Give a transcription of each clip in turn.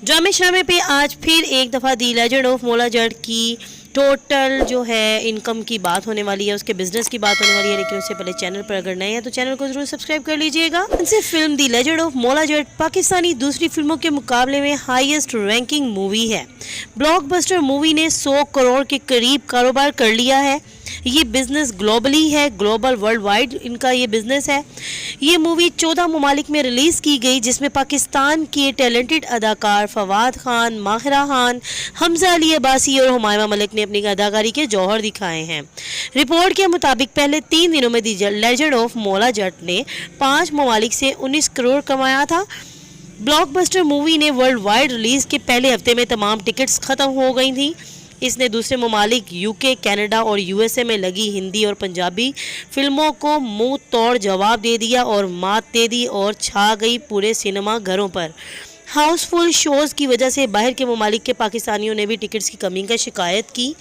ड्रामे श्रामे पे आज फिर एक दफ़ा दी लेजेंड ऑफ मोला जट की टोटल जो है इनकम की बात होने वाली है, उसके बिजनेस की बात होने वाली है। लेकिन उससे पहले चैनल पर अगर नए हैं तो चैनल को जरूर सब्सक्राइब कर लीजिएगा। इनसे फिल्म दी लेजेंड ऑफ मोला जट पाकिस्तानी दूसरी फिल्मों के मुकाबले में हाईएस्ट रैंकिंग मूवी है। ब्लॉकबस्टर मूवी ने 100 करोड़ के करीब कारोबार कर लिया है। ये बिज़नेस ग्लोबली है, ग्लोबल वर्ल्ड वाइड इनका ये बिज़नेस है। ये मूवी 14 ममालिक में रिलीज़ की गई, जिसमें पाकिस्तान के टैलेंटेड अदाकार फवाद खान, माहिरा खान, हमजा अली अब्बासी और हुमायूं मलिक ने अपनी अदाकारी के जौहर दिखाए हैं। रिपोर्ट के मुताबिक पहले 3 दिनों में दी लेजेंड ऑफ मोला जट ने 5 ममालिक से 19 करोड़ कमाया था। ब्लॉकबस्टर मूवी ने वर्ल्ड वाइड रिलीज़ के पहले हफ्ते में तमाम टिकट्स ख़त्म हो गई थी। इसने दूसरे ममालिक यूके, कनाडा और यूएसए में लगी हिंदी और पंजाबी फिल्मों को मुंह तोड़ जवाब दे दिया और मात दे दी और छा गई पूरे सिनेमा घरों पर। हाउसफुल शोज़ की वजह से बाहर के ममालिक के पाकिस्तानियों ने भी टिकट्स की कमी का शिकायत की।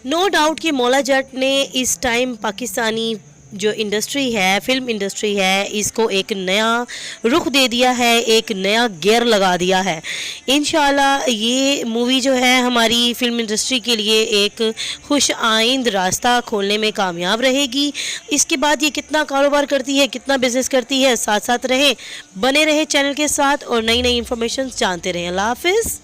नो डाउट कि मोला जट ने इस टाइम पाकिस्तानी जो इंडस्ट्री है, फिल्म इंडस्ट्री है, इसको एक नया रुख दे दिया है, एक नया गियर लगा दिया है। इंशाल्लाह ये मूवी जो है हमारी फिल्म इंडस्ट्री के लिए एक खुश आइंद रास्ता खोलने में कामयाब रहेगी। इसके बाद ये कितना कारोबार करती है, कितना बिजनेस करती है, साथ साथ रहें, बने रहें चैनल के साथ और नई नई इन्फॉर्मेशन जानते रहें। अल्लाह हाफिज़।